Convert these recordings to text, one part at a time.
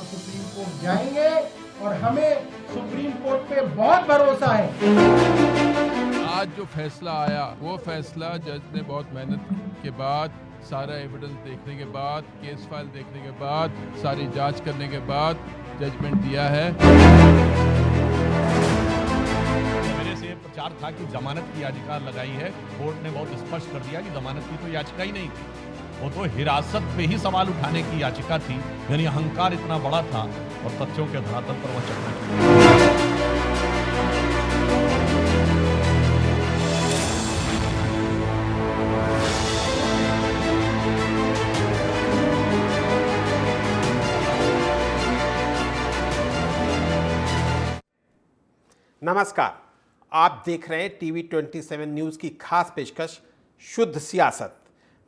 Supreme court जाएंगे और हमें सुप्रीम कोर्ट पे बहुत भरोसा है। आज जो फैसला आया वो फैसला जज ने बहुत मेहनत के बाद, सारा एविडेंस देखने के बाद, केस फाइल देखने के बाद, सारी जांच करने के बाद जजमेंट दिया है। मेरे से प्रचार था कि जमानत की याचिका लगाई है, कोर्ट ने बहुत स्पष्ट कर दिया कि जमानत की तो याचिका ही नहीं थी, वो तो हिरासत पे ही सवाल उठाने की याचिका थी। यानी अहंकार इतना बड़ा था और तथ्यों के धरातल पर वह चलना। नमस्कार, आप देख रहे हैं टीवी 27 न्यूज़ की खास पेशकश शुद्ध सियासत।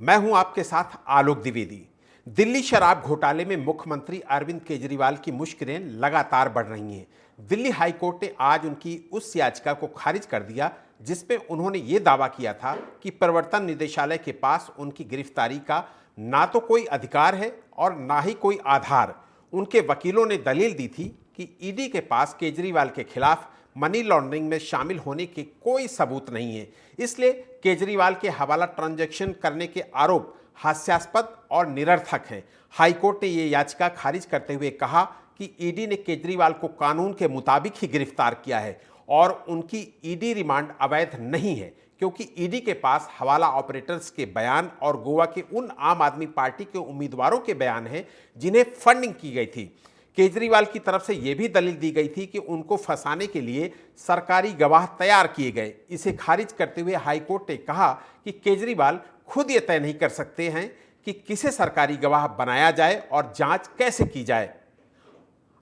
मैं हूं आपके साथ आलोक द्विवेदी। दिल्ली शराब घोटाले में मुख्यमंत्री अरविंद केजरीवाल की मुश्किलें लगातार बढ़ रही हैं। दिल्ली हाईकोर्ट ने आज उनकी उस याचिका को खारिज कर दिया जिसमें उन्होंने ये दावा किया था कि प्रवर्तन निदेशालय के पास उनकी गिरफ्तारी का ना तो कोई अधिकार है और ना ही कोई आधार। उनके वकीलों ने दलील दी थी कि ईडी के पास केजरीवाल के खिलाफ मनी लॉन्ड्रिंग में शामिल होने के कोई सबूत नहीं है, इसलिए केजरीवाल के हवाला ट्रांजैक्शन करने के आरोप हास्यास्पद और निरर्थक हैं। हाईकोर्ट ने यह याचिका खारिज करते हुए कहा कि ईडी ने केजरीवाल को कानून के मुताबिक ही गिरफ्तार किया है और उनकी ईडी रिमांड अवैध नहीं है, क्योंकि ईडी के पास हवाला ऑपरेटर्स के बयान और गोवा के उन आम आदमी पार्टी के उम्मीदवारों के बयान हैं जिन्हें फंडिंग की गई थी। केजरीवाल की तरफ से यह भी दलील दी गई थी कि उनको फंसाने के लिए सरकारी गवाह तैयार किए गए। इसे खारिज करते हुए हाईकोर्ट ने कहा कि केजरीवाल खुद ये तय नहीं कर सकते हैं कि किसे सरकारी गवाह बनाया जाए और जांच कैसे की जाए।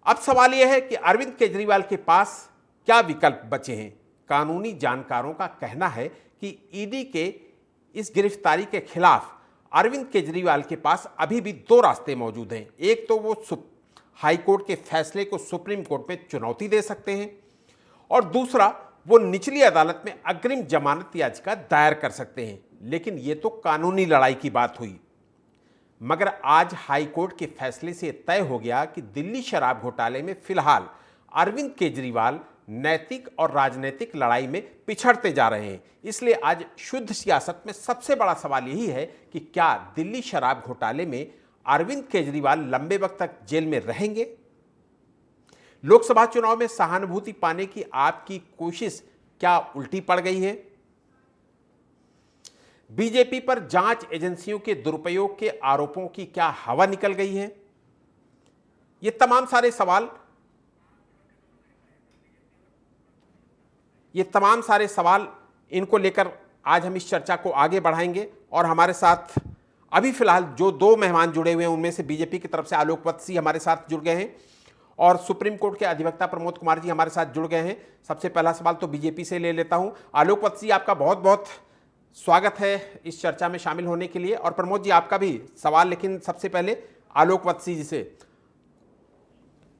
अब सवाल यह है कि अरविंद केजरीवाल के पास क्या विकल्प बचे हैं। कानूनी जानकारों का कहना है कि ईडी के इस गिरफ्तारी के खिलाफ अरविंद केजरीवाल के पास अभी भी दो रास्ते मौजूद हैं। एक तो वो हाईकोर्ट के फैसले को सुप्रीम कोर्ट में चुनौती दे सकते हैं और दूसरा वो निचली अदालत में अग्रिम जमानत याचिका दायर कर सकते हैं। लेकिन ये तो कानूनी लड़ाई की बात हुई, मगर आज हाईकोर्ट के फैसले से तय हो गया कि दिल्ली शराब घोटाले में फिलहाल अरविंद केजरीवाल नैतिक और राजनीतिक लड़ाई में पिछड़ते जा रहे हैं। इसलिए आज शुद्ध सियासत में सबसे बड़ा सवाल यही है कि क्या दिल्ली शराब घोटाले में अरविंद केजरीवाल लंबे वक्त तक जेल में रहेंगे। लोकसभा चुनाव में सहानुभूति पाने की आपकी कोशिश क्या उल्टी पड़ गई है। बीजेपी पर जांच एजेंसियों के दुरुपयोग के आरोपों की क्या हवा निकल गई है। ये तमाम सारे सवाल इनको लेकर आज हम इस चर्चा को आगे बढ़ाएंगे और हमारे साथ अभी फिलहाल जो दो मेहमान जुड़े हुए हैं उनमें से बीजेपी की तरफ से आलोक वत्सी हमारे साथ जुड़ गए हैं और सुप्रीम कोर्ट के अधिवक्ता प्रमोद कुमार जी हमारे साथ जुड़ गए हैं। सबसे पहला सवाल तो बीजेपी से ले लेता हूं। आलोक वत्सी, आपका बहुत बहुत स्वागत है इस चर्चा में शामिल होने के लिए, और प्रमोद जी आपका भी सवाल। लेकिन सबसे पहले आलोक वत्सी जी से,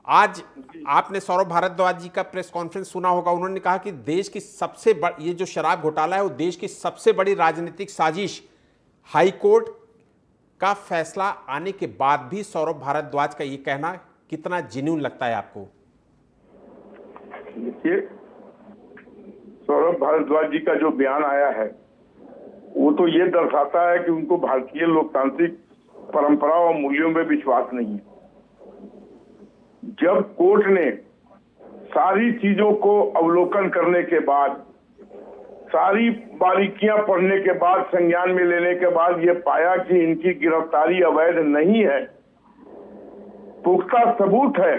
आज आपने सौरभ भारद्वाज जी का प्रेस कॉन्फ्रेंस सुना होगा। उन्होंने कहा कि देश की सबसे ये जो शराब घोटाला है वो देश की सबसे बड़ी राजनीतिक साजिश। हाईकोर्ट का फैसला आने के बाद भी सौरभ भारद्वाज का ये कहना कितना जेन्युइन लगता है आपको? देखिए, सौरभ भारद्वाज जी का जो बयान आया है वो तो ये दर्शाता है कि उनको भारतीय लोकतांत्रिक परंपरा और मूल्यों में विश्वास नहीं है। जब कोर्ट ने सारी चीजों को अवलोकन करने के बाद, सारी बारीकियां पढ़ने के बाद, संज्ञान में लेने के बाद ये पाया कि इनकी गिरफ्तारी अवैध नहीं है, पुख्ता सबूत है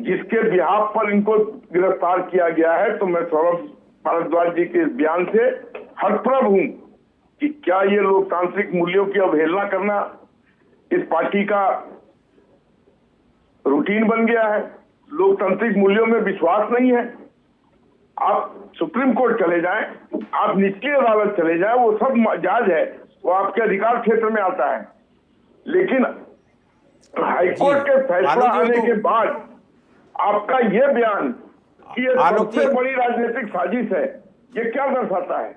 जिसके बिहाफ पर इनको गिरफ्तार किया गया है, तो मैं सौरभ भारद्वाज जी के इस बयान से हतप्रभ हूं कि क्या ये लोकतांत्रिक मूल्यों की अवहेलना करना इस पार्टी का रूटीन बन गया है। लोकतांत्रिक मूल्यों में विश्वास नहीं है। आप सुप्रीम कोर्ट चले जाएं, आप निचली अदालत चले जाएं, वो सब जायज है, वो आपके अधिकार क्षेत्र में आता है। लेकिन हाईकोर्ट के फैसला आने के बाद आपका ये बयान कि ये सबसे बड़ी राजनीतिक साजिश है, ये क्या दर्शाता है?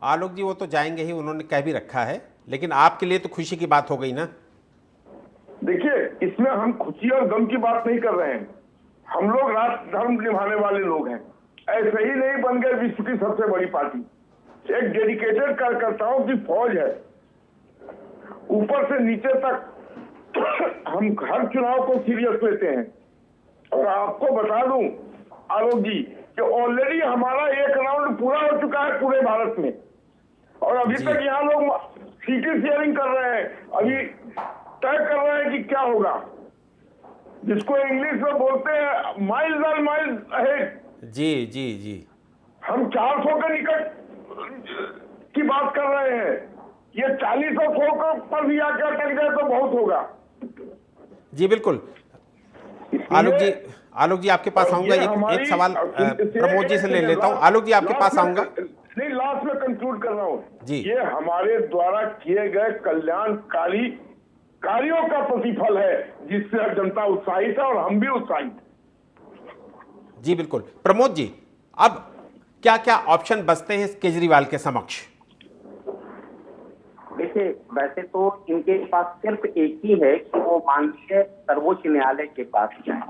आलोक जी वो तो जाएंगे ही, उन्होंने कह भी रखा है, लेकिन आपके लिए तो खुशी की बात हो गई ना। देखिए, इसमें हम खुशी और गम की बात नहीं कर रहे हैं। हम लोग राष्ट्र धर्म निभाने वाले लोग हैं। ऐसे ही नहीं बन गए विश्व की सबसे बड़ी पार्टी। एक डेडिकेटेड कार्यकर्ताओं की फौज है, ऊपर से नीचे तक। हम हर चुनाव को सीरियस लेते हैं। और आपको बता दूं आलोक जी कि ऑलरेडी हमारा एक राउंड पूरा हो चुका है पूरे भारत में, और अभी तक यहाँ लोग सीटें शेयरिंग कर रहे हैं, अभी तय कर रहे हैं कि क्या होगा, जिसको इंग्लिश में बोलते हैं माइल्स और माइल्स अहेड। जी जी जी, हम 400 के निकट की बात कर रहे हैं। ये 40 और 100 पर भी आके अटक जाए तो बहुत होगा। जी बिल्कुल। आलोक जी आपके पास आऊंगा। एक सवाल प्रमोद जी से ले लेता हूं। आलोक जी आपके पास आऊंगा। नहीं, लास्ट में कंक्लूड कर रहा हूं जी। ये हमारे द्वारा किए गए कल्याणकारी कार्यों का प्रतिफल है, जिससे जनता उत्साहित है और हम भी उत्साहित हैं। जी बिल्कुल। प्रमोद जी, अब क्या क्या ऑप्शन बचते हैं केजरीवाल के समक्ष? देखिए, वैसे तो इनके पास सिर्फ एक ही है कि वो माननीय सर्वोच्च न्यायालय के पास जाए,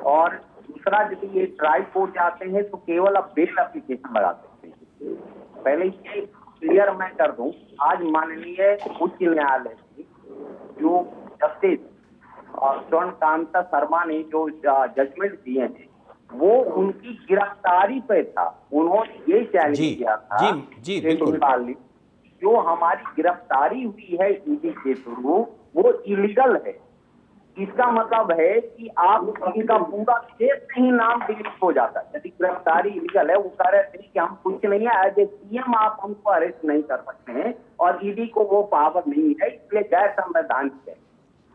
और दूसरा यदि ये ट्राई कोर्ट जाते हैं तो केवल अब बेल एप्लीकेशन लगा सकते हैं। पहले ये क्लियर मैं कर दूं, आज माननीय उच्च न्यायालय की जो जस्टिस स्वर्णकांता शर्मा ने जो जजमेंट दिए हैं वो उनकी गिरफ्तारी पे था। उन्होंने ये चैलेंज किया था केजरीवाल ने, जो हमारी गिरफ्तारी हुई है ईडी के थ्रू वो इलीगल है। इसका मतलब है कि आप इनका पूरा केस नहीं नाम डिलीट हो जाता। यदि गिरफ्तारी इलीगल है, वो कह रहे थे कि हम कुछ नहीं है, एज ए सीएम आप हमको अरेस्ट नहीं कर सकते हैं और ईडी को वो पावर नहीं है, इसलिए गैर संवैधानिक है।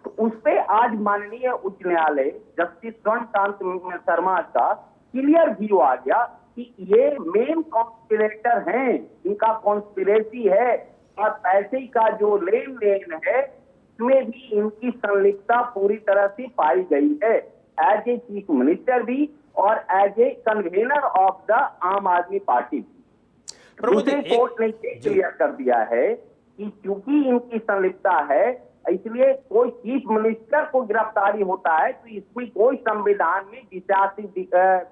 तो उस पे आज माननीय उच्च न्यायालय जस्टिस स्वर्णकांत शर्मा का क्लियर व्यू आ गया कि ये मेन कॉन्स्पिरेटर हैं, इनका कॉन्स्पिरेसी है और पैसे का जो लेन देन है इसमें भी इनकी संलिप्तता पूरी तरह से पाई गई है, एज ए चीफ मिनिस्टर भी और as a convener of the Aam Aadmi party भी। दूसरे कोर्ट ने क्लियर कर दिया है कि चूंकि इनकी संलिप्तता है इसलिए कोई चीफ मिनिस्टर को गिरफ्तारी होता है तो इसमें कोई संविधान में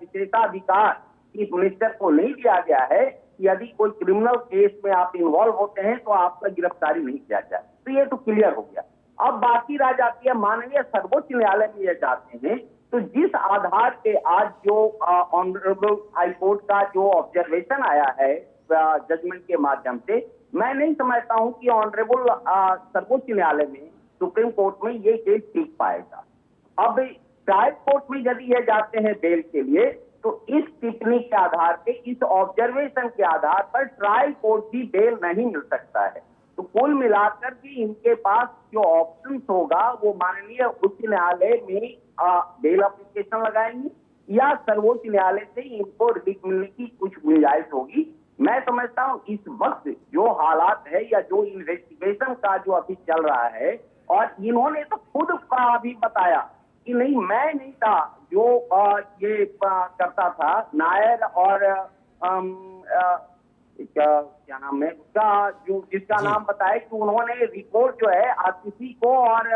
विशेषाधिकार चीफ मिनिस्टर को नहीं दिया गया है कि यदि कोई क्रिमिनल केस में आप इन्वॉल्व होते हैं तो आपका गिरफ्तारी नहीं किया जाए। तो ये तो क्लियर हो गया। अब बाकी रह जाती है माननीय सर्वोच्च न्यायालय में ये जाते हैं तो जिस आधार पे आज जो ऑनरेबल हाईकोर्ट का जो ऑब्जर्वेशन आया है जजमेंट के माध्यम से, मैं नहीं समझता हूं कि ऑनरेबल सर्वोच्च न्यायालय में सुप्रीम कोर्ट में ये केस ठीक पाएगा। अब ट्रायल कोर्ट में यदि ये जाते हैं बेल के लिए तो इस टिप्पणी के आधार पे, इस ऑब्जर्वेशन के आधार पर ट्रायल कोर्ट भी बेल नहीं मिल सकता है। तो कुल मिलाकर के इनके पास जो ऑप्शन होगा वो माननीय उच्च न्यायालय में बेल एप्लीकेशन लगाएंगे या सर्वोच्च न्यायालय से इनको रिलीफ मिलने की कुछ गुंजाइश होगी। मैं समझता हूं इस वक्त जो हालात है या जो इन्वेस्टिगेशन का जो अभी चल रहा है, और इन्होंने तो खुद का अभी बताया कि नहीं मैं नहीं था जो ये करता था, नायर और क्या नाम है उसका, जो जिसका नाम बताया कि उन्होंने रिपोर्ट जो है आतिशी को और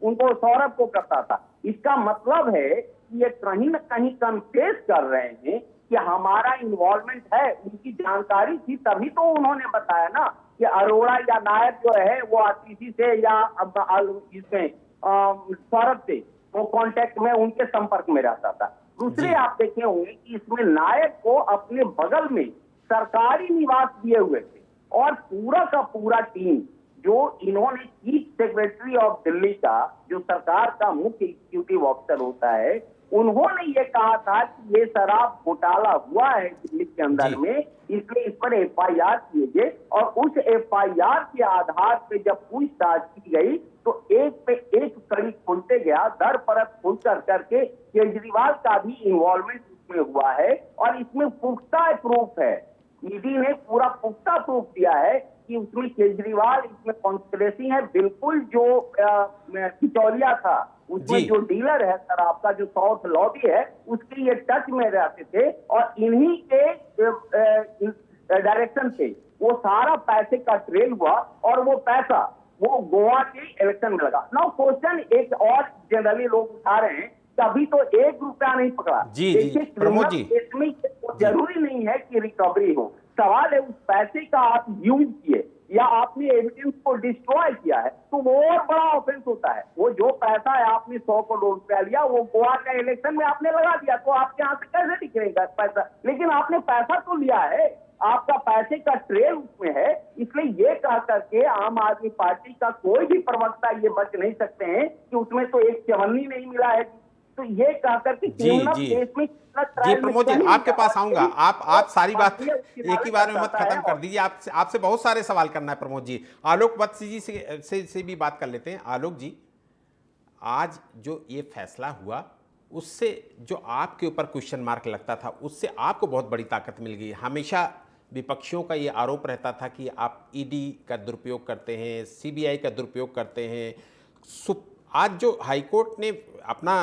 उनको सौरभ को करता था। इसका मतलब है कि ये कहीं न कहीं कन्फेस कर रहे हैं कि हमारा इन्वॉल्वमेंट है, उनकी जानकारी थी तभी तो उन्होंने बताया ना कि अरोड़ा या नायर जो है वो आतिशी से या इसमें सौरभ से वो कांटेक्ट में उनके संपर्क में रहता था। दूसरे आप देखे होंगे कि इसमें नायक को अपने बगल में सरकारी निवास दिए हुए थे और पूरा का पूरा टीम जो इन्होंने चीफ सेक्रेटरी ऑफ दिल्ली का जो सरकार का मुख्य एग्जीक्यूटिव ऑफिसर होता है, उन्होंने ये कहा था कि ये शराब घोटाला हुआ है दिल्ली के अंदर में, इसलिए इस पर एफआईआर किए गए और उस एफआईआर के आधार पे जब पूछताछ की गई तो एक पे एक कड़ी खुलते गया, दर परत खुल करके केजरीवाल का भी इन्वॉल्वमेंट इसमें हुआ है और इसमें पुख्ता प्रूफ है। ईडी ने पूरा पुख्ता प्रूफ दिया है कि उसमें केजरीवाल इसमें कॉन्स्पिरेसी है। बिल्कुल जो पिचौलिया था उसमें जो डीलर है शराब का, जो साउथ लॉबी है, उसके ये टच में रहते थे और इन्हीं के डायरेक्शन से वो सारा पैसे का ट्रेल हुआ और वो पैसा वो गोवा के इलेक्शन में लगा। नाउ क्वेश्चन एक और जनरली लोग उठा रहे हैं कि अभी तो 1 रुपया नहीं पकड़ा। जी, देखिए, प्रमोद जी। केस में जरूरी नहीं है कि रिकवरी हो, सवाल है उस पैसे का आप यूज किए या आपने एविडेंस को डिस्ट्रॉय किया है तो वो और बड़ा ऑफेंस होता है। वो जो पैसा है आपने 100 करोड़ रुपया लिया, वो गोवा का इलेक्शन में आपने लगा दिया, तो आपके यहाँ से कैसे दिखेगा पैसा? लेकिन आपने पैसा तो लिया है, आपका पैसे का ट्रेल उसमें है। इसलिए ये कह करके आम आदमी पार्टी का कोई भी प्रवक्ता ये बच नहीं सकते हैं कि उसमें तो एक चवन्नी नहीं मिला है। तो ये कह करके जी प्रमोद जी, आपके पास आऊंगा। आप सारी बात एक ही बार में मत खत्म कर दीजिए। आपसे बहुत सारे सवाल करना है प्रमोद जी। आलोक वत्स जी से भी बात कर लेते हैं। आलोक जी, आज जो ये फैसला हुआ उससे जो आपके ऊपर क्वेश्चन मार्क लगता था, उससे आपको बहुत बड़ी ताकत मिल गई। हमेशा विपक्षियों का ये आरोप रहता था कि आप ईडी का दुरुपयोग करते हैं, सीबीआई का दुरुपयोग करते हैं। आज जो हाईकोर्ट ने अपना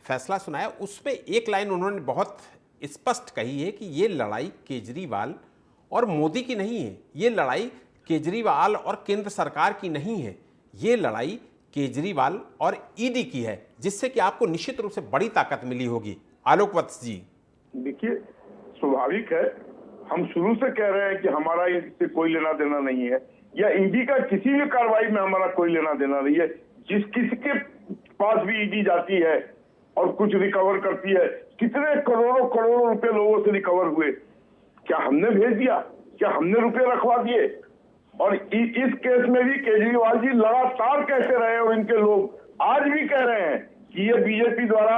फैसला सुनाया उसमें एक लाइन उन्होंने बहुत स्पष्ट कही है कि ये लड़ाई केजरीवाल और मोदी की नहीं है, ये लड़ाई केजरीवाल और केंद्र सरकार की नहीं है, ये लड़ाई केजरीवाल और ईडी की है, जिससे कि आपको निश्चित रूप से बड़ी ताकत मिली होगी। आलोक वत्स जी, देखिए, स्वाभाविक है, हम शुरू से कह रहे हैं कि हमारा इससे कोई लेना देना नहीं है, या ईडी का किसी भी कार्रवाई में हमारा कोई लेना देना नहीं है। जिस किसी के पास भी ईडी जाती है और कुछ रिकवर करती है, कितने करोड़ों करोड़ों रुपए लोगों से रिकवर हुए, क्या हमने भेज दिया? क्या हमने रुपए रखवा दिए? और इस केस में भी केजरीवाल जी लगातार कहते रहे और इनके लोग आज भी कह रहे हैं कि ये बीजेपी द्वारा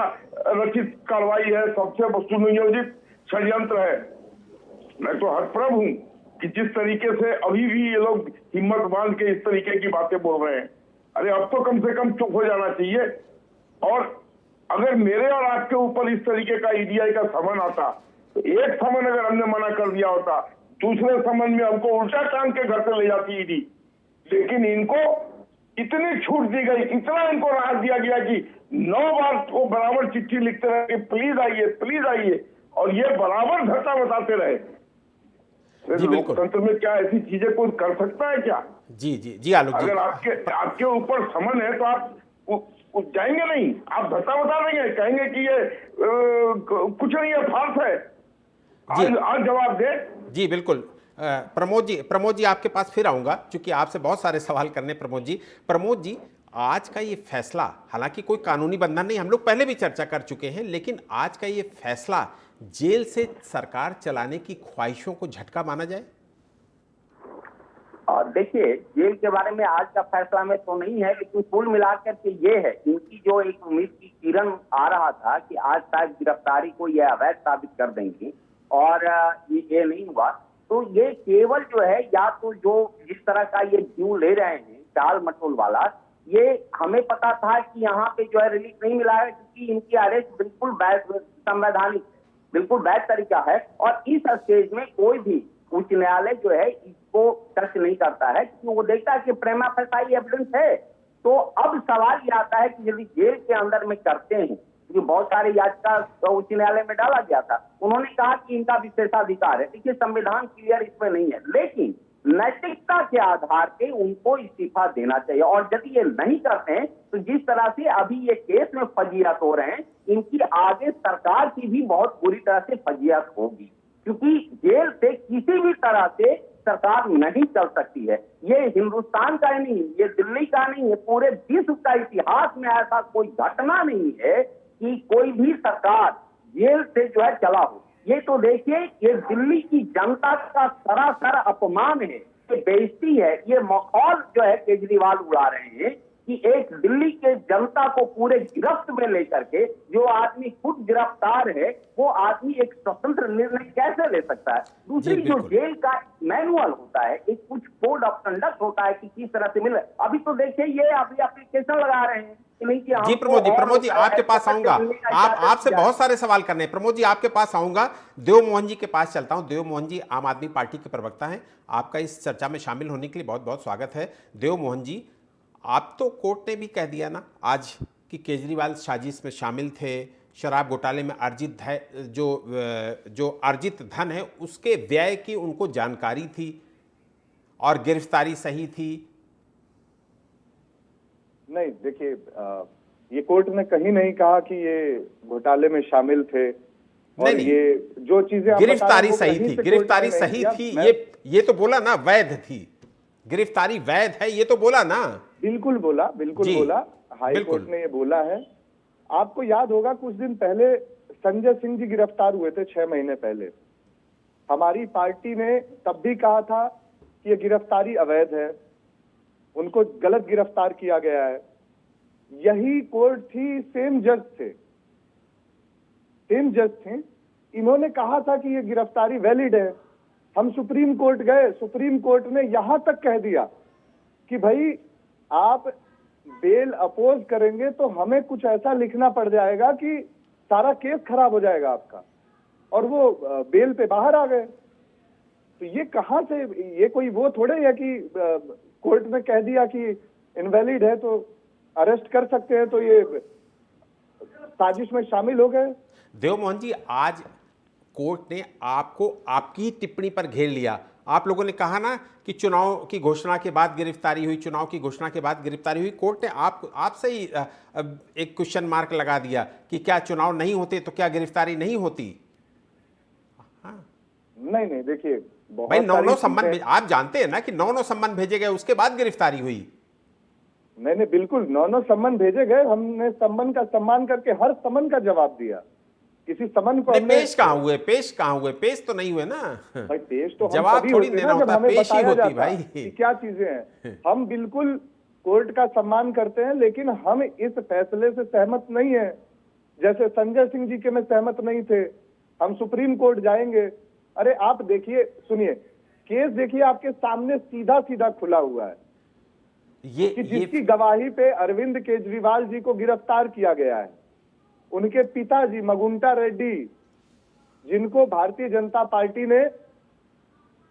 रचित कार्रवाई है, सबसे सुनियोजित षड्यंत्र है। मैं तो हतप्रभ हूं कि जिस तरीके से अभी भी ये लोग हिम्मत बांध के इस तरीके की बातें बोल रहे हैं। अरे अब तो कम से कम चुप हो जाना चाहिए। और अगर मेरे और आपके ऊपर इस तरीके का ईडीआई का समन आता तो एक समन अगर हमने मना कर दिया होता, दूसरे समन में हमको उल्टा टांग के घर से ले जाती ईडी। लेकिन इनको इतनी छूट दी गई, इतना इनको राहत दिया गया कि 9 बार वो बराबर चिट्ठी लिखते रहे कि प्लीज आइए, प्लीज आइए, और ये बराबर धक्का बताते रहे। लोकतंत्र में क्या ऐसी चीजें कोई कर सकता है क्या? जी आलोक जी, अगर आपके ऊपर समन है तो आप जाएंगे नहीं, आप धक्का बता देंगे, कहेंगे कि ये कुछ नहीं है, फाल्स है। आज जवाब दे। जी बिल्कुल। प्रमोद जी आपके पास फिर आऊंगा, क्योंकि आपसे बहुत सारे सवाल करने। प्रमोद जी, आज का ये फैसला, हालांकि कोई कानूनी बंधन नहीं, हम लोग पहले भी चर्चा कर चुके हैं, लेकिन आज का ये फैसला जेल से सरकार चलाने की ख्वाहिशों को झटका माना जाए? और देखिए, जेल के बारे में आज का फैसला में तो नहीं है, लेकिन कुल मिलाकर के ये है, इनकी जो एक उम्मीद की किरण आ रहा था कि आज शायद गिरफ्तारी को ये अवैध साबित कर देंगे, और ये नहीं हुआ। तो ये केवल जो है, या तो जो जिस तरह का ये ड्यू ले रहे हैं टाल मटोल वाला, ये हमें पता था कि यहाँ पे जो है रिलीफ नहीं मिला है, क्योंकि इनकी अरेस्ट बिल्कुल संवैधानिक, बिल्कुल वैध तरीका है। और इस स्टेज में कोई भी उच्च न्यायालय जो है इसको टच नहीं करता है, क्योंकि वो देखता है कि प्रेमा फसाई एविडेंस है। तो अब सवाल ये आता है कि यदि जेल के अंदर में करते हैं, क्योंकि बहुत सारे याचिका उच्च न्यायालय में डाला गया था, उन्होंने कहा कि इनका विशेषाधिकार है। देखिए, संविधान क्लियर इसमें नहीं है, लेकिन नैतिकता के आधार पे उनको इस्तीफा देना चाहिए। और यदि ये नहीं करते हैं तो जिस तरह से अभी ये केस में फजीहत हो रहे हैं, इनकी आगे सरकार की भी बहुत बुरी तरह से फजीहत होगी, क्योंकि जेल से किसी भी तरह से सरकार नहीं चल सकती है। ये हिंदुस्तान का ही नहीं, ये दिल्ली का नहीं है, पूरे विश्व का इतिहास में ऐसा कोई घटना नहीं है कि कोई भी सरकार जेल से जो है चला हो। ये तो देखिए, ये दिल्ली की जनता का सरासर अपमान है, ये बेइज्जती है, ये मखौल जो है केजरीवाल उड़ा रहे हैं कि एक दिल्ली के जनता को पूरे गिरफ्त में लेकर के जो आदमी खुद गिरफ्तार है, वो आदमी एक स्वतंत्र निर्णय कैसे ले सकता है। दूसरी जो जेल का मैनुअल होता है, एक कुछ कोड ऑफ कंडक्ट होता है कि किस तरह से मिले। अभी तो देखिए, ये अभी एप्लीकेशन लगा रहे हैं। जी प्रमोद जी आपके पास आऊंगा, आपसे बहुत सारे सवाल करने हैं। प्रमोद जी आपके पास आऊंगा, देवमोहन जी के पास चलता हूं। देवमोहन जी आम आदमी पार्टी के प्रवक्ता हैं, आपका इस चर्चा में शामिल होने के लिए बहुत बहुत स्वागत है। देवमोहन जी, आप तो कोर्ट ने भी कह दिया ना आज कि केजरीवाल साजिश में शामिल थे, शराब घोटाले में अर्जित जो अर्जित धन है उसके व्यय की उनको जानकारी थी और गिरफ्तारी सही थी। नहीं, देखिए, ये कोर्ट ने कहीं नहीं कहा कि ये घोटाले में शामिल थे। और नहीं, ये जो चीजें आप बता रहे हैं, गिरफ्तारी वो सही कहीं थी, से गिरफ्तारी कोर्ट ने सही नहीं थी, किया। ये तो बोला ना, वैध थी, गिरफ्तारी वैध है, ये तो बोला ना। बिल्कुल बोला, बिल्कुल जी, बोला, हाई बिल्कुल। कोर्ट ने ये बोला है। आपको याद होगा कुछ दिन पहले संजय सिंह जी गिरफ्तार हुए थे, 6 महीने पहले। हमारी पार्टी ने तब भी कहा था कि ये गिरफ्तारी अवैध है, उनको गलत गिरफ्तार किया गया है। यही कोर्ट थी, सेम जज थे, इन्होंने कहा था कि ये गिरफ्तारी वैलिड है। हम सुप्रीम कोर्ट गए, सुप्रीम कोर्ट ने यहां तक कह दिया कि भाई आप बेल अपोज करेंगे तो हमें कुछ ऐसा लिखना पड़ जाएगा कि सारा केस खराब हो जाएगा आपका, और वो बेल पे बाहर आ गए। तो ये कहां से, ये कोई वो थोड़े है कि कोर्ट ने कह दिया कि इनवैलिड है तो अरेस्ट कर सकते हैं, तो ये साजिश में शामिल हो गए। देव मोहन जी, आज कोर्ट ने आपको आपकी टिप्पणी पर घेर लिया। आप लोगों ने कहा ना कि चुनाव की घोषणा के बाद गिरफ्तारी हुई, चुनाव की घोषणा के बाद गिरफ्तारी हुई। कोर्ट ने आपसे ही एक क्वेश्चन मार्क लगा दिया कि क्या चुनाव नहीं होते तो क्या गिरफ्तारी नहीं होती? हाँ। नहीं, देखिए, भाई 9 सम्मन, आप जानते हैं ना कि 9 सम्मन भेजे गए, उसके बाद गिरफ्तारी हुई। नहीं, बिल्कुल 9 सम्मन भेजे गए, हमने सम्मन का सम्मान करके हर सम्मन का जवाब दिया। किसी सम्मन को हमने पेश कहाँ हुए, पेश तो नहीं हुए ना भाई। पेश तो हम जवाब तभी थोड़ी होते देना ना जब होता, हमें पेश ही बताया होती जाता भाई। कि क्या चीजें हैं। हम बिल्कुल कोर्ट का सम्मान करते हैं, लेकिन हम इस फैसले से सहमत नहीं है। जैसे संजय सिंह जी के में सहमत नहीं थे, हम सुप्रीम कोर्ट जाएंगे। अरे आप देखिए, सुनिए, केस देखिए, आपके सामने सीधा सीधा खुला हुआ है कि जिसकी गवाही पे अरविंद केजरीवाल जी को गिरफ्तार किया गया है, उनके पिताजी मगुंटा रेड्डी, जिनको भारतीय जनता पार्टी ने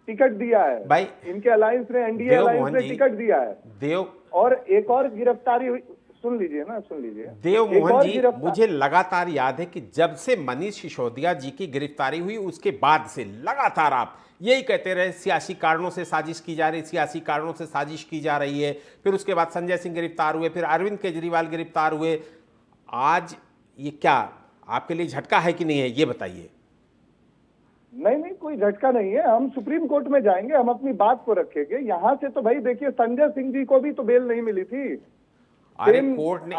टिकट दिया है भाई, इनके अलायंस ने, एनडीए देव अलायंस मोहन ने जी, टिकट दिया है। देव और एक और गिरफ्तारी हुई, सुन लीजिए। देव एक मोहन और जी, मुझे लगातार याद है कि जब से मनीष सिसोदिया जी की गिरफ्तारी हुई उसके बाद से लगातार आप यही कहते रहे, सियासी कारणों से साजिश की जा रही, सियासी कारणों से साजिश की जा रही है। फिर उसके बाद संजय सिंह गिरफ्तार हुए, फिर अरविंद केजरीवाल गिरफ्तार हुए। आज ये क्या आपके लिए झटका है कि नहीं है, ये बताइए। नहीं, कोई झटका नहीं है। हम सुप्रीम कोर्ट में जाएंगे, हम अपनी बात को रखेंगे। यहां से तो भाई देखिए, संजय सिंह जी को भी तो बेल नहीं मिली थी। अरे कोर्ट ने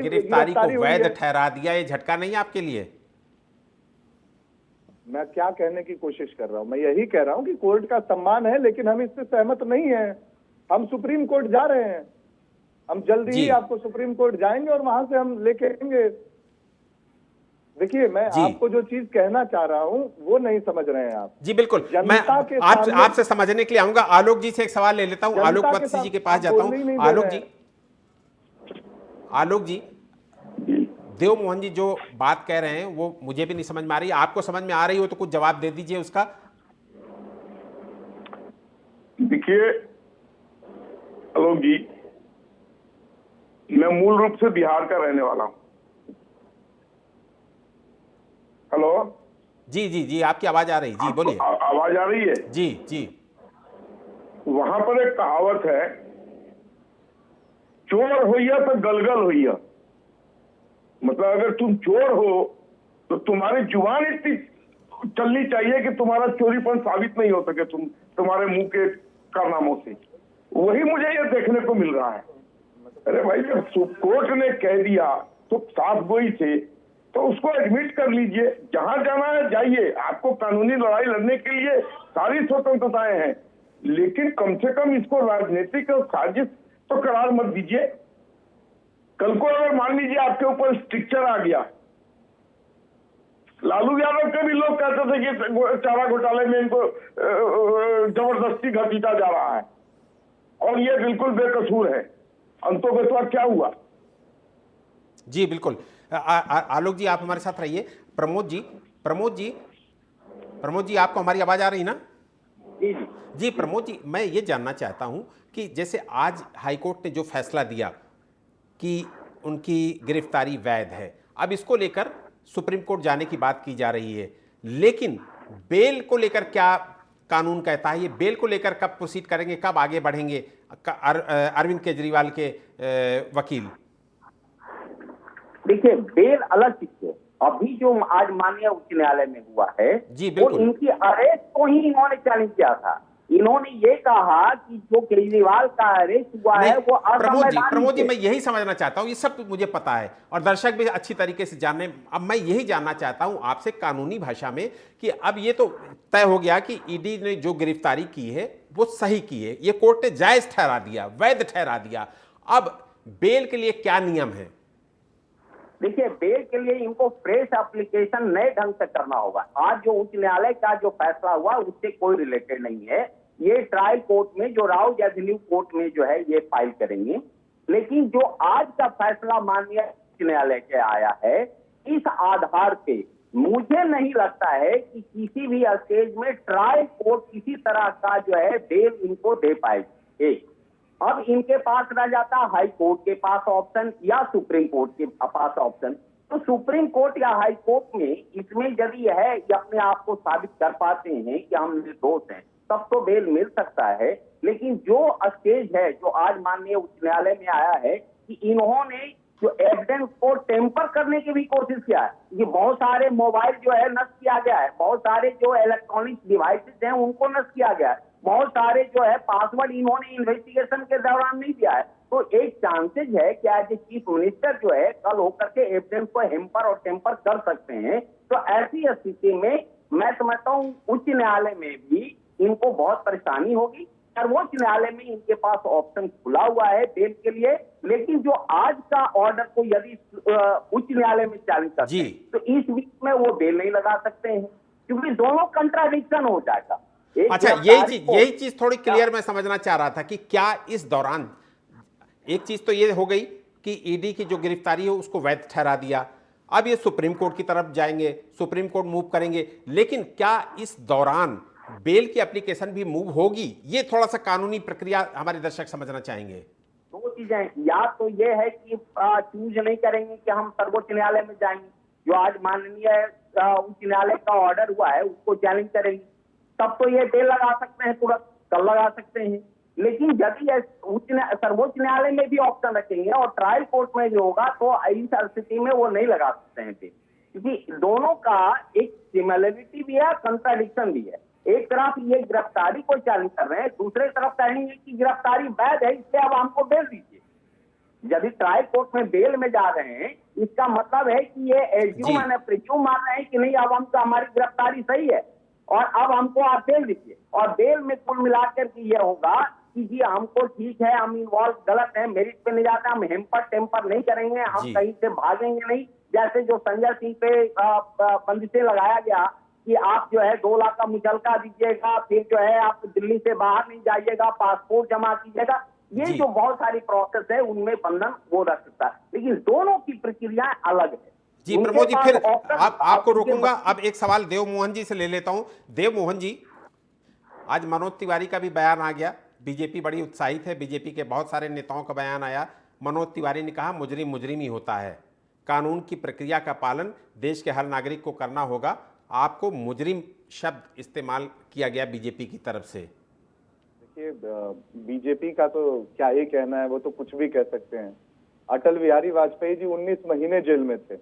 गिरफ्तारी को वैध ठहरा दिया, ये झटका नहीं है आपके लिए? मैं क्या कहने की कोशिश कर रहा हूं, मैं यही कह रहा हूं कि कोर्ट का सम्मान है, लेकिन हम इससे सहमत नहीं है। हम सुप्रीम कोर्ट जा रहे हैं, हम जल्दी ही आपको सुप्रीम कोर्ट जाएंगे और वहां से हम लेके आएंगे। देखिए, मैं आपको जो चीज कहना चाह रहा हूं वो नहीं समझ रहे हैं आप। जी बिल्कुल, मैं आपसे समझने के लिए आऊंगा। आलोक जी से एक सवाल ले लेता हूं, आलोक वत्स जी के पास जाता हूं। आलोक जी, देव मोहन जी जो बात कह रहे हैं वो मुझे भी नहीं समझ में आ रही। आपको समझ में आ रही हो तो कुछ जवाब दे दीजिए उसका। देखिए आलोक जी, मैं मूल रूप से बिहार का रहने वाला हूं। हेलो जी, आपकी आवाज आ रही, जी बोलिए। आवाज आ रही है? जी। वहां पर एक कहावत है, चोर होइया तो गलगल होइया। मतलब अगर तुम चोर हो तो तुम्हारी जुबान इतनी चलनी चाहिए कि तुम्हारा चोरीपन साबित नहीं हो सके तुम्हारे मुंह के कारनामों से। वही मुझे ये देखने को मिल रहा है। अरे भाई, जब कोर्ट ने कह दिया तो साफ गोई से, तो उसको एडमिट कर लीजिए। जहां जाना है जाइए, आपको कानूनी लड़ाई लड़ने के लिए सारी स्वतंत्रताएं हैं, लेकिन कम से कम इसको राजनीतिक साजिश तो करार मत दीजिए। कल को अगर मान लीजिए आपके ऊपर स्ट्रिक्चर आ गया, लालू यादव के भी लोग कहते थे कि चारा घोटाले में इनको जबरदस्ती घसीटा जा रहा है और ये बिल्कुल बेकसूर है। अंतोगत्वा क्या हुआ? जी बिल्कुल। आलोक जी, आप हमारे साथ रहिए। प्रमोद जी, आपको हमारी आवाज आ रही ना? जी प्रमोद जी, मैं ये जानना चाहता हूं कि जैसे आज हाईकोर्ट ने जो फैसला दिया कि उनकी गिरफ्तारी वैध है, अब इसको लेकर सुप्रीम कोर्ट जाने की बात की जा रही है, लेकिन बेल को लेकर क्या कानून कहता है? ये बेल को लेकर कब प्रोसीड करेंगे, कब आगे बढ़ेंगे? अरविंद केजरीवाल के वकील? देखिए, बेल अलग चीज है। अभी जो आज माननीय उच्च न्यायालय में हुआ है जी, वो बिल्कुल। इनकी अरेस्ट को ही इन्होंने चैलेंज किया था। इन्होंने ये कहा कि जो केजरीवाल का अरेस्ट हुआ है वो प्रमोद जी मैं यही समझना चाहता हूं, ये सब मुझे पता है और दर्शक भी अच्छी तरीके से जानने। अब मैं यही जानना चाहता हूं आपसे कानूनी भाषा में कि अब ये तो तय हो गया कि ईडी ने जो गिरफ्तारी की है वो सही की है, ये कोर्ट ने जायज ठहरा दिया, वैध ठहरा दिया। अब बेल के लिए क्या नियम है? देखिए, बेल के लिए इनको फ्रेश एप्लीकेशन नए ढंग से करना होगा। आज जो उच्च न्यायालय का जो फैसला हुआ उससे कोई रिलेटेड नहीं है। ये ट्रायल कोर्ट में जो राउज एवेन्यू कोर्ट में जो है ये फाइल करेंगे। लेकिन जो आज का फैसला माननीय उच्च न्यायालय के आया है, इस आधार पे मुझे नहीं लगता है कि किसी भी स्टेज में ट्रायल कोर्ट किसी तरह का जो है बेल इनको दे पाएगी। एक, अब इनके पास रह जाता हाई कोर्ट के पास ऑप्शन या सुप्रीम कोर्ट के पास ऑप्शन। तो सुप्रीम कोर्ट या हाई कोर्ट में इसमें यदि है कि अपने आप को साबित कर पाते हैं कि हम निर्दोष हैं, तब तो बेल मिल सकता है। लेकिन जो स्टेज है जो आज माननीय उच्च न्यायालय में आया है कि इन्होंने जो एविडेंस को टेम्पर करने की भी कोशिश किया है। ये बहुत सारे मोबाइल जो है नष्ट किया गया है, बहुत सारे जो इलेक्ट्रॉनिक डिवाइसेस हैं उनको नष्ट किया गया है, बहुत सारे जो है पासवर्ड इन्होंने इन्वेस्टिगेशन के दौरान नहीं दिया है। तो एक चांसेज है कि एज ए चीफ मिनिस्टर जो है कल होकर के एविडेंस को हेम्पर और टेम्पर कर सकते हैं। तो ऐसी स्थिति में मैं समझता हूँ उच्च न्यायालय में भी इनको बहुत परेशानी होगी। सर्वोच्च न्यायालय में इनके पास ऑप्शन खुला हुआ है बेल के लिए। लेकिन जो आज का ऑर्डर को यदि उच्च न्यायालय में चैलेंज करते हैं तो इस बीच में वो बेल नहीं लगा सकते हैं, क्योंकि दोनों कंट्राडिक्शन हो जाएगा। अच्छा, यही चीज थोड़ी क्लियर मैं समझना चाह रहा था कि क्या इस दौरान एक चीज तो ये हो गई कि ईडी की जो गिरफ्तारी है उसको वैध ठहरा दिया, अब ये सुप्रीम कोर्ट की तरफ जाएंगे, सुप्रीम कोर्ट मूव करेंगे, लेकिन क्या इस दौरान बेल की एप्लीकेशन भी मूव होगी? ये थोड़ा सा कानूनी प्रक्रिया हमारे दर्शक समझना चाहेंगे। दो चीजें, या तो ये है कि चूज नहीं करेंगे कि हम सर्वोच्च न्यायालय में जाएंगे, जो आज माननीय उच्च न्यायालय का ऑर्डर हुआ है उसको चैलेंज करेंगे, तब तो ये बेल लगा सकते हैं, तुरंत कल लगा सकते हैं। लेकिन यदि सर्वोच्च न्यायालय में भी ऑप्शन रखेंगे और ट्रायल कोर्ट में भी होगा तो इस स्थिति में वो नहीं लगा सकते हैं बेल, क्योंकि दोनों का एक सिमिलरिटी भी है, कंट्राडिक्शन भी है। एक तरफ ये गिरफ्तारी को चैलेंज कर रहे हैं, दूसरी तरफ कहेंगे कि गिरफ्तारी वैध है इसलिए अब हमको बेल दीजिए। यदि ट्रायल कोर्ट में बेल में जा रहे हैं इसका मतलब है कि ये एज्यूम एंड प्रिज्यूम मान रहे हैं कि नहीं, अब हमको हमारी गिरफ्तारी सही है और अब हमको आप बेल दीजिए। और बेल में कुल मिलाकर के ये होगा कि जी हमको ठीक है, हम इन्वॉल्व गलत है, मेरिट पे नहीं जाते, हम हेम्पर टेम्पर नहीं करेंगे, हम कहीं से भागेंगे नहीं। जैसे जो संजय सिंह पे बंदिशें लगाया गया कि आप जो है 2 लाख का मुचलका दीजिएगा, फिर जो है आप दिल्ली से बाहर नहीं जाइएगा, पासपोर्ट जमा कीजिएगा, ये जो बहुत सारी प्रोसेस है उनमें बंधन वो रख सकता है। लेकिन दोनों की प्रक्रियाएं अलग है। जी प्रमोद जी, फिर आपको रोकूंगा। अब एक सवाल देव मोहन जी से ले लेता हूं। देव मोहन जी, आज मनोज तिवारी का भी बयान आ गया, बीजेपी बड़ी उत्साहित है, बीजेपी के बहुत सारे नेताओं का बयान आया। मनोज तिवारी ने कहा मुजरिम मुजरिम ही होता है, कानून की प्रक्रिया का पालन देश के हर नागरिक को करना होगा। आपको मुजरिम शब्द इस्तेमाल किया गया बीजेपी की तरफ से। देखिए, बीजेपी का तो क्या ही कहना है, वो तो कुछ भी कह सकते हैं। अटल बिहारी वाजपेयी जी 19 महीने जेल में थे,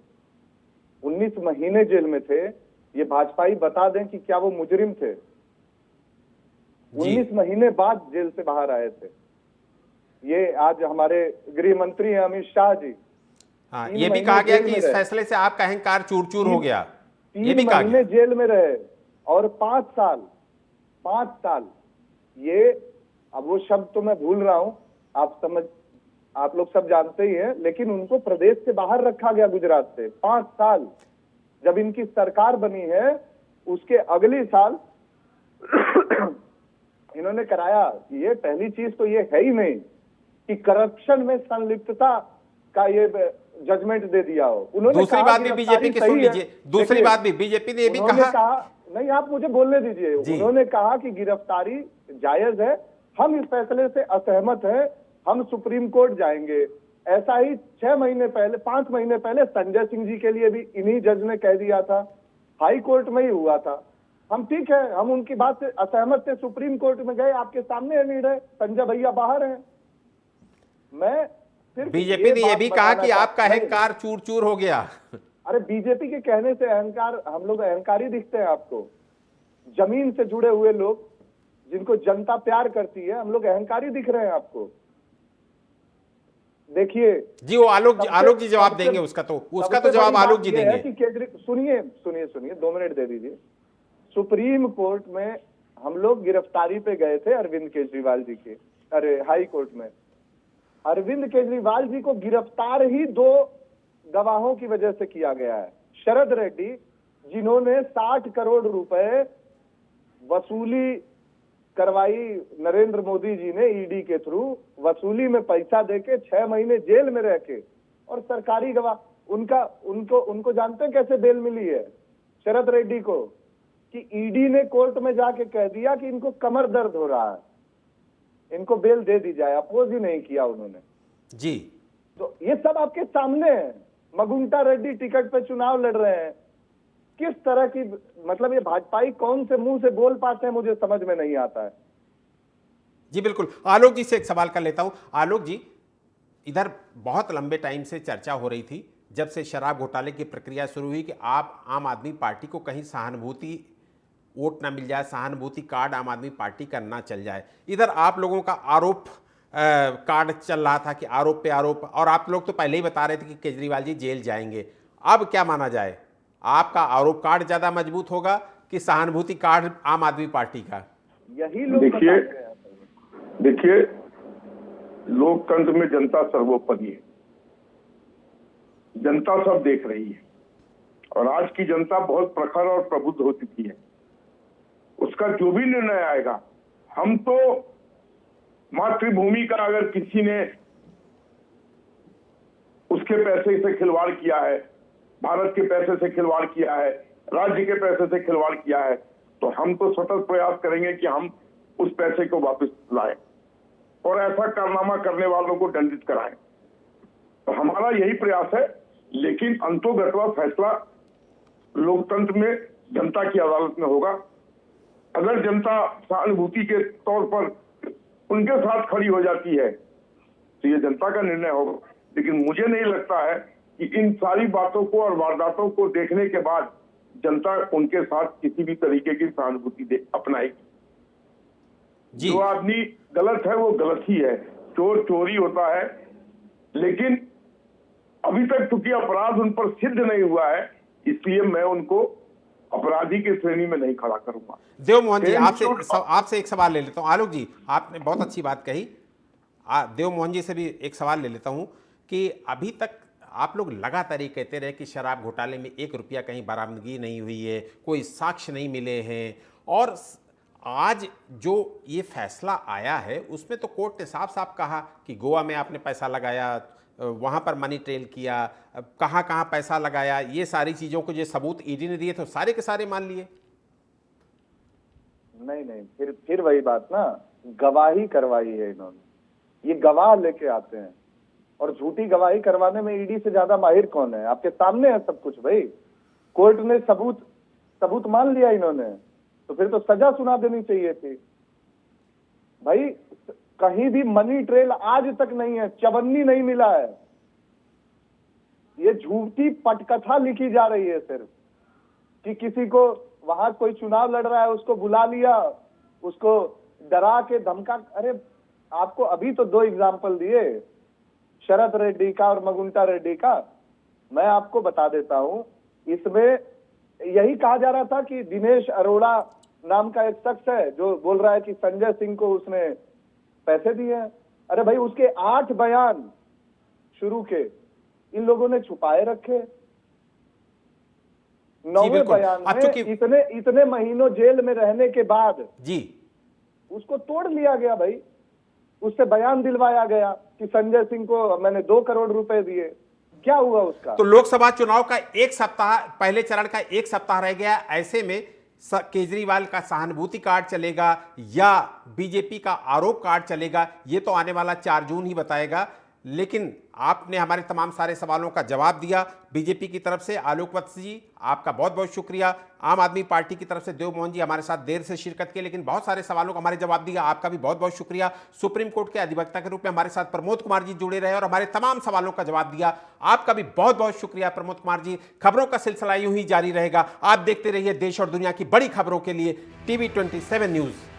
19 महीने जेल में थे। ये भाजपाई बता दें कि क्या वो मुजरिम थे? 19 महीने बाद जेल से बाहर आए थे। ये आज हमारे गृह मंत्री हैं अमित शाह जी, हाँ, ये भी कहा गया कि इस फैसले से आपका अहंकार चूर चूर हो गया। 3 महीने जेल में रहे और 5 साल ये, अब वो शब्द तो मैं भूल रहा हूं, आप लोग सब जानते ही हैं, लेकिन उनको प्रदेश से बाहर रखा गया गुजरात से। 5 साल जब इनकी सरकार बनी है उसके अगले साल इन्होंने कराया। ये पहली चीज तो ये है ही नहीं कि करप्शन में संलिप्तता का ये जजमेंट दे दिया हो। उन्होंने दूसरी बात भी बीजेपी की सुन लीजिए, दूसरी बात भी बीजेपी ने ये भी कहा, नहीं आप मुझे बोलने दीजिए। उन्होंने कहा कि गिरफ्तारी जायज है, हम इस फैसले से असहमत हैं, हम सुप्रीम कोर्ट जाएंगे। ऐसा ही 5 महीने पहले संजय सिंह जी के लिए भी इन्हीं जज ने कह दिया था, हाई कोर्ट में ही हुआ था। हम ठीक है, हम उनकी बात से असहमत थे, सुप्रीम कोर्ट में गए, आपके सामने है निर्णय, संजय भैया बाहर हैं। मैं सिर्फ बीजेपी ने यह भी कहा कि बताना आपका अहंकार चूर चूर हो गया। अरे बीजेपी के कहने से अहंकार, हम लोग अहंकारी दिखते हैं आपको? जमीन से जुड़े हुए लोग जिनको जनता प्यार करती है, हम लोग अहंकारी दिख रहे हैं आपको? देखिए जी, वो आलोक जी जवाब देंगे उसका तो जवाब आलोक जी देंगे। सुनिए सुनिए सुनिए, 2 मिनट दे दीजिए। सुप्रीम कोर्ट में हम लोग गिरफ्तारी पे गए थे अरविंद केजरीवाल जी के, अरे हाई कोर्ट में अरविंद केजरीवाल जी को गिरफ्तार ही 2 गवाहों की वजह से किया गया है। शरद रेड्डी, जिन्होंने 60 करोड़ रुपए वसूली करवाई नरेंद्र मोदी जी ने ईडी के थ्रू, वसूली में पैसा देके 6 महीने जेल में रह के, और सरकारी गवाह उनको जानते हैं कैसे बेल मिली है शरद रेड्डी को? कि ईडी ने कोर्ट में जाके कह दिया कि इनको कमर दर्द हो रहा है, इनको बेल दे दी जाए, अपोज ही नहीं किया उन्होंने जी। तो ये सब आपके सामने है। मगुंटा रेड्डी टिकट पे चुनाव लड़ रहे हैं, किस तरह की, मतलब ये भाजपाई कौन से मुंह से बोल पाते हैं, मुझे समझ में नहीं आता है। जी बिल्कुल, आलोक जी से एक सवाल कर लेता हूं। आलोक जी, इधर बहुत लंबे टाइम से चर्चा हो रही थी, जब से शराब घोटाले की प्रक्रिया शुरू हुई, कि आप आम आदमी पार्टी को कहीं सहानुभूति वोट ना मिल जाए, सहानुभूति कार्ड आम आदमी पार्टी का ना चल जाए। इधर आप लोगों का आरोप कार्ड चल रहा था कि आरोप पे आरोप, और आप लोग तो पहले ही बता रहे थे कि केजरीवाल जी जेल जाएंगे। अब क्या माना जाए, आपका आरोप कार्ड ज्यादा मजबूत होगा कि सहानुभूति कार्ड आम आदमी पार्टी का? यही लोग देखिए, लोकतंत्र में जनता सर्वोपरि है, जनता सब देख रही है, और आज की जनता बहुत प्रखर और प्रबुद्ध हो चुकी है। उसका जो भी निर्णय आएगा, हम तो मातृभूमि का अगर किसी ने उसके पैसे से खिलवाड़ किया है, भारत के पैसे से खिलवाड़ किया है, राज्य के पैसे से खिलवाड़ किया है, तो हम तो सतत प्रयास करेंगे कि हम उस पैसे को वापस लाएं और ऐसा कारनामा करने वालों को दंडित कराएं। तो हमारा यही प्रयास है, लेकिन अंतोगत्वा फैसला लोकतंत्र में जनता की अदालत में होगा। अगर जनता सहानुभूति के तौर पर उनके साथ खड़ी हो जाती है तो ये जनता का निर्णय होगा, लेकिन मुझे नहीं लगता है कि इन सारी बातों को और वारदातों को देखने के बाद जनता उनके साथ किसी भी तरीके की सहानुभूति अपनाएगी। जो आदमी गलत है वो गलत ही है, चोर चोरी होता है, लेकिन अभी तक चूंकि अपराध उन पर सिद्ध नहीं हुआ है, इसलिए मैं उनको अपराधी की श्रेणी में नहीं खड़ा करूंगा। देव मोहन जी, आपसे एक सवाल ले लेता हूं। आलोक जी, आपने बहुत अच्छी बात कही। देव मोहन जी से भी एक सवाल ले लेता हूं कि अभी तक आप लोग लगातार ये कहते रहे कि शराब घोटाले में 1 रुपया कहीं बरामदगी नहीं हुई है, कोई साक्ष्य नहीं मिले हैं, और आज जो ये फैसला आया है उसमें तो कोर्ट ने साफ साफ कहा कि गोवा में आपने पैसा लगाया, वहाँ पर मनी ट्रेल किया, कहाँ कहाँ पैसा लगाया, ये सारी चीज़ों को जो सबूत ईडी ने दिए तो सारे के सारे मान लिए। नहीं, फिर वही बात ना, गवाही करवाई है इन्होंने, ये गवाह लेके आते हैं, और झूठी गवाही करवाने में ईडी से ज्यादा माहिर कौन है? आपके सामने है सब कुछ भाई। कोर्ट ने सबूत मान लिया इन्होंने, तो फिर तो सजा सुना देनी चाहिए थी भाई। कहीं भी मनी ट्रेल आज तक नहीं है, चवन्नी नहीं मिला है। ये झूठी पटकथा लिखी जा रही है सिर्फ, कि किसी को वहां कोई चुनाव लड़ रहा है उसको बुला लिया, उसको डरा के धमका। अरे आपको अभी तो 2 एग्जाम्पल दिए, शरद रेड्डी का और मगुंटा रेड्डी का। मैं आपको बता देता हूं, इसमें यही कहा जा रहा था कि दिनेश अरोड़ा नाम का एक शख्स है जो बोल रहा है कि संजय सिंह को उसने पैसे दिए हैं। अरे भाई, उसके 8 बयान शुरू के इन लोगों ने छुपाए रखे। 9वें बयान में इतने महीनों जेल में रहने के बाद जी उसको तोड़ लिया गया भाई। उससे बयान दिलवाया गया कि संजय सिंह को मैंने 2 करोड़ रुपए दिए। क्या हुआ उसका? तो लोकसभा चुनाव का 1 सप्ताह, पहले चरण का 1 सप्ताह रह गया। ऐसे में केजरीवाल का सहानुभूति कार्ड चलेगा या बीजेपी का आरोप कार्ड चलेगा, ये तो आने वाला 4 जून ही बताएगा। लेकिन आपने हमारे तमाम सारे सवालों का जवाब दिया। बीजेपी की तरफ से आलोक वत्स जी आपका बहुत बहुत शुक्रिया। आम आदमी पार्टी की तरफ से देव मोहन जी हमारे साथ देर से शिरकत किए, लेकिन बहुत सारे सवालों का हमारे जवाब दिया, आपका भी बहुत बहुत शुक्रिया। सुप्रीम कोर्ट के अधिवक्ता के रूप में हमारे साथ प्रमोद कुमार जी जुड़े रहे और हमारे तमाम सवालों का जवाब दिया, आपका भी बहुत बहुत शुक्रिया प्रमोद कुमार जी। खबरों का सिलसिला यूं ही जारी रहेगा। आप देखते रहिए देश और दुनिया की बड़ी खबरों के लिए TV27 न्यूज़।